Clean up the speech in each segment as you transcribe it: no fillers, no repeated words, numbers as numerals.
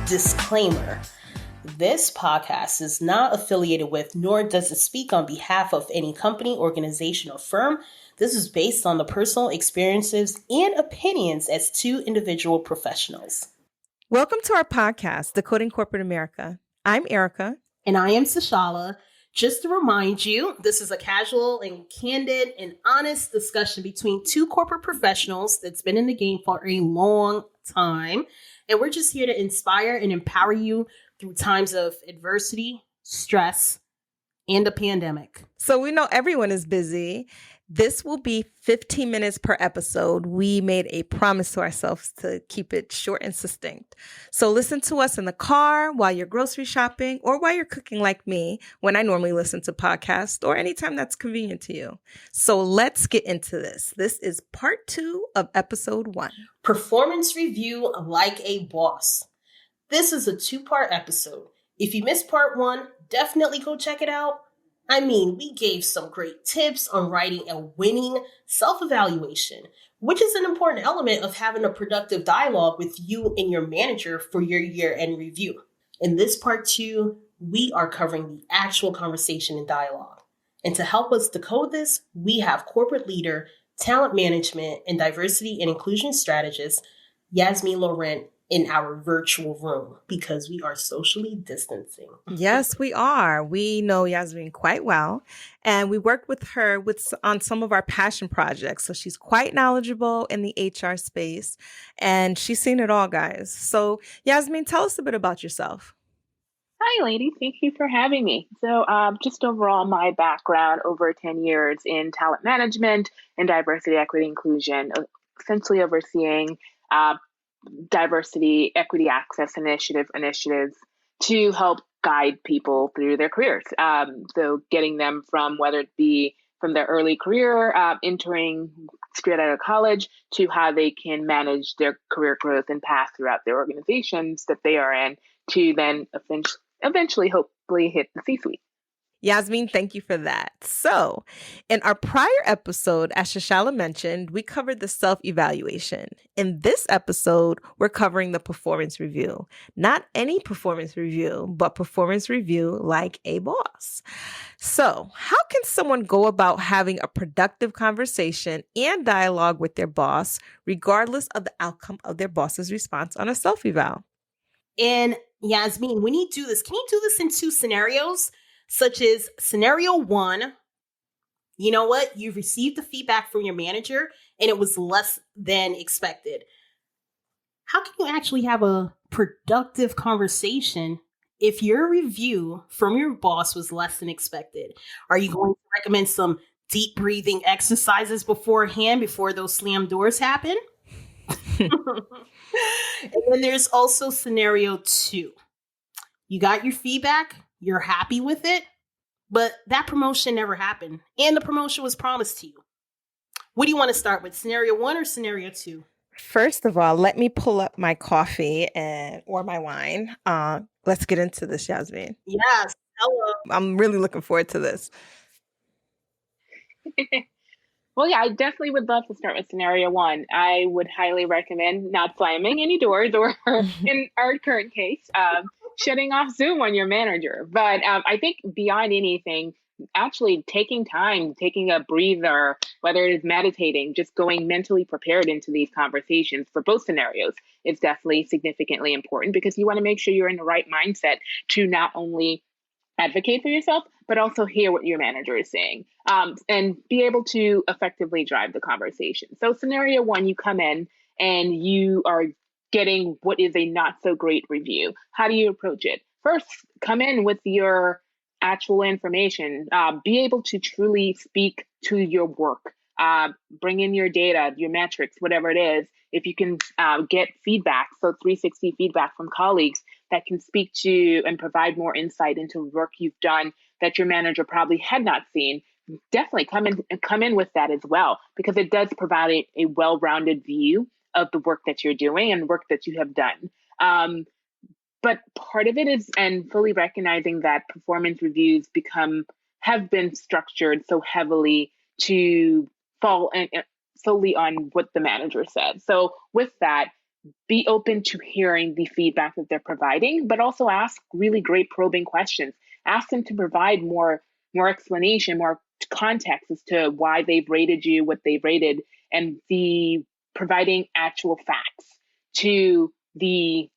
Disclaimer. This podcast is not affiliated with, nor does it speak on behalf of any company, organization, or firm. This is based on the personal experiences and opinions as two individual professionals. Welcome to our podcast, Decoding Corporate America. I'm Erica. And I am Sashalla. Just to remind you, this is a casual and candid and honest discussion between two corporate professionals that's been in the game for a long time. And we're just here to inspire and empower you through times of adversity, stress, and a pandemic. So we know everyone is busy. This will be 15 minutes per episode. We made a promise to ourselves to keep it short and succinct. So listen to us in the car, while you're grocery shopping, or while you're cooking like me, when I normally listen to podcasts, or anytime that's convenient to you. So let's get into this. This is part 2 of episode 1. Performance review like a boss. This is a 2-part episode. If you missed part 1, definitely go check it out. I mean, we gave some great tips on writing a winning self-evaluation, which is an important element of having a productive dialogue with you and your manager for your year-end review. In this part 2, we are covering the actual conversation and dialogue. And to help us decode this, we have corporate leader, talent management, and diversity and inclusion strategist, Yasmine Laurent, in our virtual room because we are socially distancing. Yes, we are. We know Yasmine quite well, and we worked with her on some of our passion projects. So she's quite knowledgeable in the HR space, and she's seen it all, guys. So Yasmine, tell us a bit about yourself. Hi, ladies. Thank you for having me. So just overall, my background, over 10 years in talent management and diversity, equity, inclusion, essentially overseeing diversity, equity, access initiatives to help guide people through their careers. So getting them from whether it be from their early career, entering straight out of college, to how they can manage their career growth and path throughout their organizations that they are in, to then eventually hopefully hit the C-suite. Yasmine, thank you for that. So, in our prior episode, as Sashalla mentioned, we covered the self-evaluation. In this episode, we're covering the performance review. Not any performance review, but performance review like a boss. So, how can someone go about having a productive conversation and dialogue with their boss, regardless of the outcome of their boss's response on a self-eval? And Yasmine, when you do this, can you do this in 2 scenarios? Such as scenario 1, you know what? You've received the feedback from your manager and it was less than expected. How can you actually have a productive conversation if your review from your boss was less than expected? Are you going to recommend some deep breathing exercises beforehand before those slam doors happen? And then there's also scenario 2. You got your feedback. You're happy with it, but that promotion never happened, and the promotion was promised to you. What do you want to start with, scenario 1 or scenario 2? First of all, let me pull up my coffee or my wine. Let's get into this, Yasmine. Yes, hello. I'm really looking forward to this. Well, yeah, I definitely would love to start with scenario 1. I would highly recommend not slamming any doors, or in our current case, shutting off Zoom on your manager. But I think beyond anything, actually taking time, taking a breather, whether it is meditating, just going mentally prepared into these conversations for both scenarios, is definitely significantly important, because you want to make sure you're in the right mindset to not only advocate for yourself, but also hear what your manager is saying, and be able to effectively drive the conversation. So scenario 1, you come in and you are getting what is a not so great review. How do you approach it? First, come in with your actual information. Be able to truly speak to your work. Bring in your data, your metrics, whatever it is. If you can get feedback, so 360 feedback from colleagues that can speak to and provide more insight into work you've done that your manager probably had not seen, definitely come in with that as well, because it does provide a well-rounded view of the work that you're doing and work that you have done. But part of it is, and fully recognizing that performance reviews have been structured so heavily to fall solely on what the manager said. So with that, be open to hearing the feedback that they're providing, but also ask really great probing questions. Ask them to provide more explanation, more context as to why they've rated you what they've rated, and the providing actual facts to the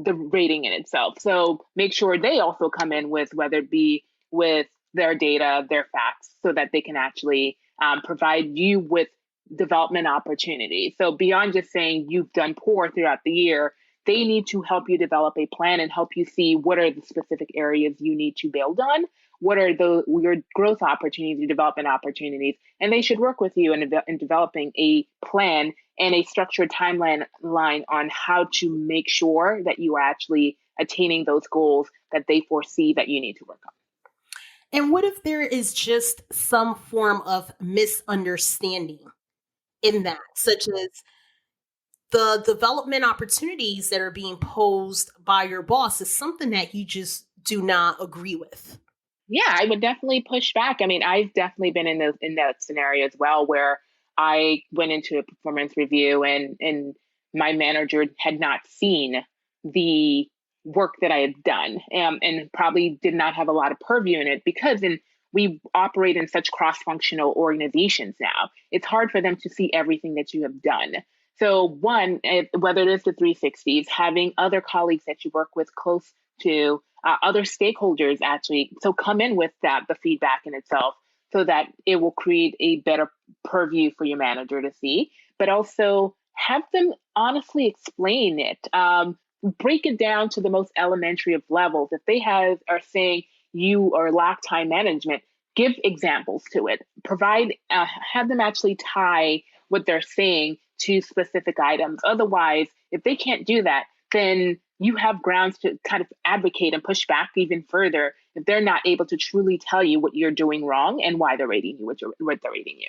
rating in itself. So make sure they also come in with, whether it be with their data, their facts, so that they can actually provide you with development opportunities. So beyond just saying you've done poor throughout the year, they need to help you develop a plan and help you see what are the specific areas you need to build on, what are your growth opportunities, your development opportunities, and they should work with you in developing a plan and a structured timeline on how to make sure that you are actually attaining those goals that they foresee that you need to work on. And what if there is just some form of misunderstanding in that, such as the development opportunities that are being posed by your boss is something that you just do not agree with? Yeah, I would definitely push back. I mean, I've definitely been in that scenario as well, where I went into a performance review and my manager had not seen the work that I had done, and probably did not have a lot of purview in it, because we operate in such cross-functional organizations now. It's hard for them to see everything that you have done. So one, whether it is the 360s, having other colleagues that you work with close to, other stakeholders actually, so come in with the feedback in itself, so that it will create a better purview for your manager to see, but also have them honestly explain it. Break it down to the most elementary of levels. If they are saying you or lack time management, give examples to it. Provide, have them actually tie what they're saying to specific items. Otherwise, if they can't do that, then you have grounds to kind of advocate and push back even further if they're not able to truly tell you what you're doing wrong and why they're rating you what they're rating you.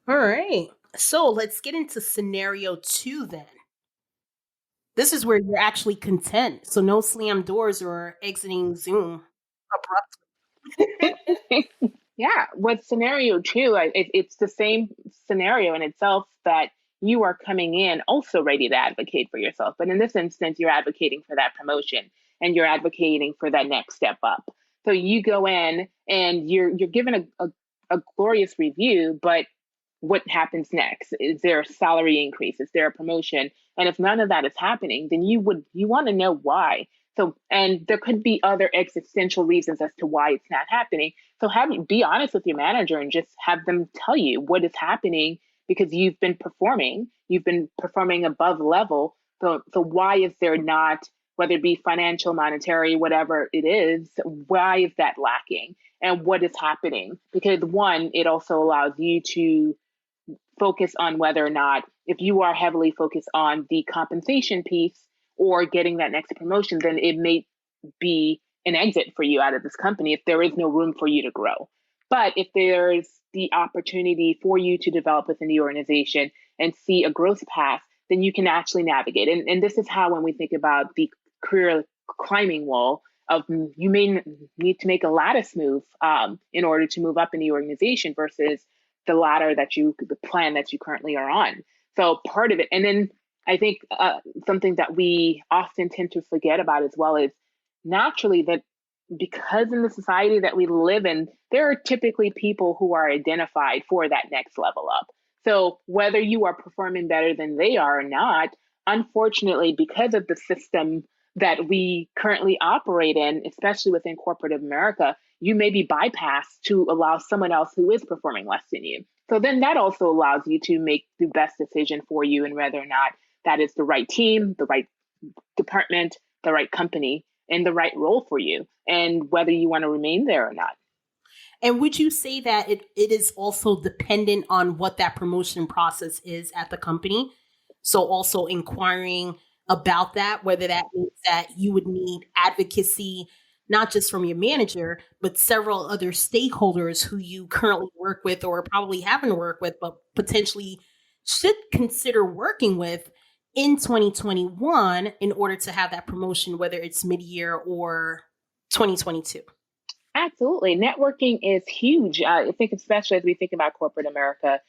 All right. So let's get into scenario 2 then. This is where you're actually content. So no slam doors or exiting Zoom abruptly. Yeah, with scenario 2, it's the same scenario in itself, that you are coming in also ready to advocate for yourself. But in this instance, you're advocating for that promotion and you're advocating for that next step up. So you go in and you're given a glorious review, but what happens next? Is there a salary increase? Is there a promotion? And if none of that is happening, then you want to know why. So, and there could be other existential reasons as to why it's not happening. So be honest with your manager and just have them tell you what is happening, because you've been performing above level. So why is there not, whether it be financial, monetary, whatever it is, why is that lacking? And what is happening? Because one, it also allows you to focus on whether or not, if you are heavily focused on the compensation piece or getting that next promotion, then it may be an exit for you out of this company if there is no room for you to grow. But if there's the opportunity for you to develop within the organization and see a growth path, then you can actually navigate. And this is how, when we think about the career climbing wall, of you may need to make a lattice move in order to move up in the organization versus the ladder the plan that you currently are on. So part of it, and then I think something that we often tend to forget about as well is, naturally, that because in the society that we live in, there are typically people who are identified for that next level up. So whether you are performing better than they are or not, unfortunately, because of the system that we currently operate in, especially within corporate America, you may be bypassed to allow someone else who is performing less than you. So then that also allows you to make the best decision for you, and whether or not that is the right team, the right department, the right company, and the right role for you, and whether you want to remain there or not. And would you say that it is also dependent on what that promotion process is at the company? So also inquiring about that, whether that means that you would need advocacy, not just from your manager, but several other stakeholders who you currently work with or probably haven't worked with, but potentially should consider working with in 2021 in order to have that promotion, whether it's mid-year or 2022. Absolutely. Networking is huge. I think, especially as we think about corporate America,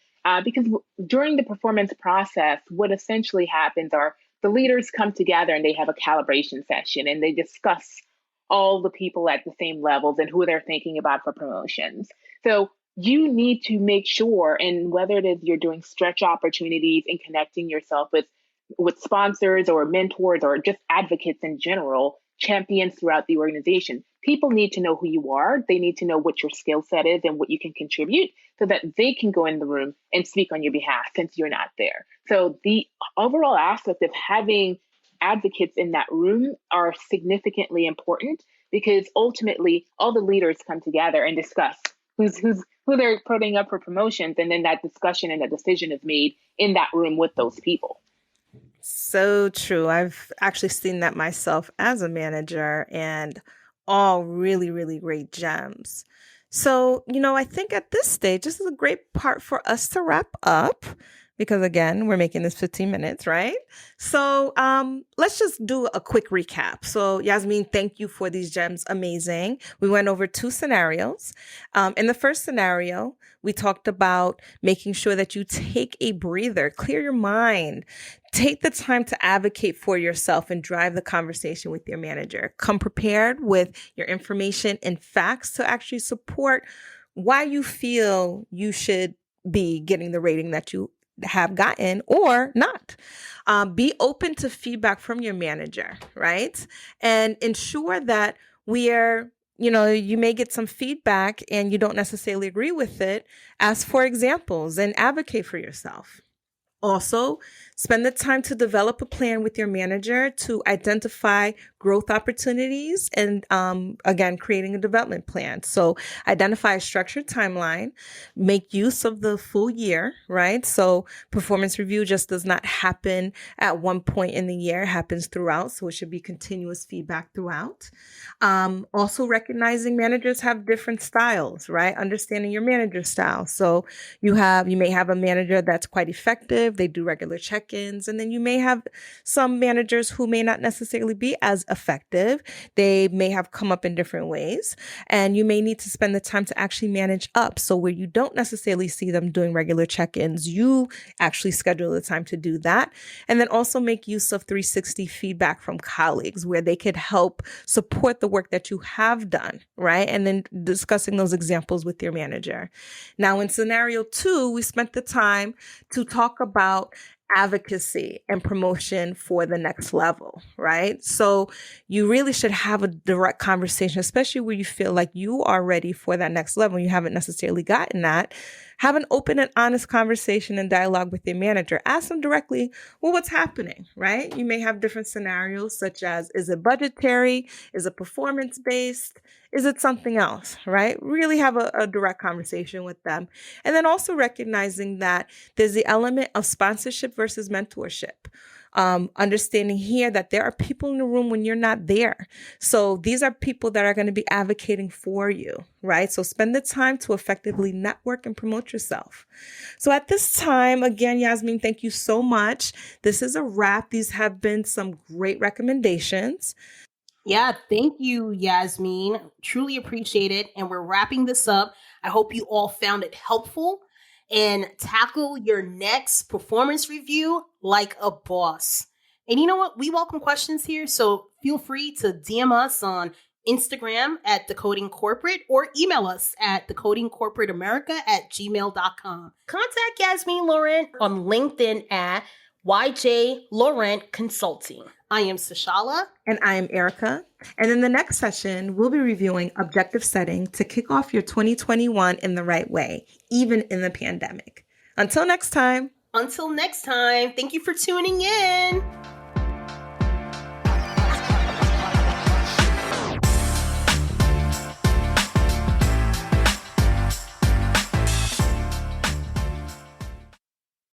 because during the performance process, what essentially happens are the leaders come together and they have a calibration session and they discuss all the people at the same levels and who they're thinking about for promotions. So you need to make sure, and whether it is you're doing stretch opportunities and connecting yourself with sponsors or mentors or just advocates in general, champions throughout the organization. People need to know who you are. They need to know what your skill set is and what you can contribute so that they can go in the room and speak on your behalf since you're not there. So the overall aspect of having advocates in that room are significantly important because ultimately all the leaders come together and discuss who they're putting up for promotions. And then that discussion and that decision is made in that room with those people. So true. I've actually seen that myself as a manager, and all really, really great gems. So, I think at this stage, this is a great part for us to wrap up because, again, we're making this 15 minutes, right? So let's just do a quick recap. So, Yasmine, thank you for these gems. Amazing. We went over 2 scenarios. In the first scenario, we talked about making sure that you take a breather, clear your mind, take the time to advocate for yourself and drive the conversation with your manager. Come prepared with your information and facts to actually support why you feel you should be getting the rating that you have gotten or not. Be open to feedback from your manager, right? And ensure that you may get some feedback and you don't necessarily agree with it. Ask for examples and advocate for yourself. Also, spend the time to develop a plan with your manager to identify growth opportunities and, again, creating a development plan. So identify a structured timeline, make use of the full year, right? So performance review just does not happen at one point in the year, it happens throughout. So it should be continuous feedback throughout. Also recognizing managers have different styles, right? Understanding your manager style. So you may have a manager that's quite effective. They do regular check-ins. And then you may have some managers who may not necessarily be as effective. They may have come up in different ways. And you may need to spend the time to actually manage up. So where you don't necessarily see them doing regular check-ins, you actually schedule the time to do that. And then also make use of 360 feedback from colleagues where they could help support the work that you have done, right? And then discussing those examples with your manager. Now, in scenario 2, we spent the time to talk about advocacy and promotion for the next level, right? So you really should have a direct conversation, especially where you feel like you are ready for that next level. You haven't necessarily gotten that. Have an open and honest conversation and dialogue with your manager. Ask them directly, well, what's happening, right? You may have different scenarios such as, is it budgetary? Is it performance-based? Is it something else, right? Really have a direct conversation with them. And then also recognizing that there's the element of sponsorship versus mentorship. Understanding here that there are people in the room when you're not there. So these are people that are going to be advocating for you, right? So spend the time to effectively network and promote yourself. So at this time, again, Yasmine, thank you so much. This is a wrap. These have been some great recommendations. Yeah, thank you, Yasmine. Truly appreciate it. And we're wrapping this up. I hope you all found it helpful and tackle your next performance review like a boss. And you know what? We welcome questions here. So feel free to DM us on Instagram at Decoding Corporate or email us at decodingcorporateamerica@gmail.com. Contact Yasmine Laurent on LinkedIn at YJ Laurent Consulting. I am Sashalla. And I am Erica. And in the next session, we'll be reviewing objective setting to kick off your 2021 in the right way, even in the pandemic. Until next time. Thank you for tuning in.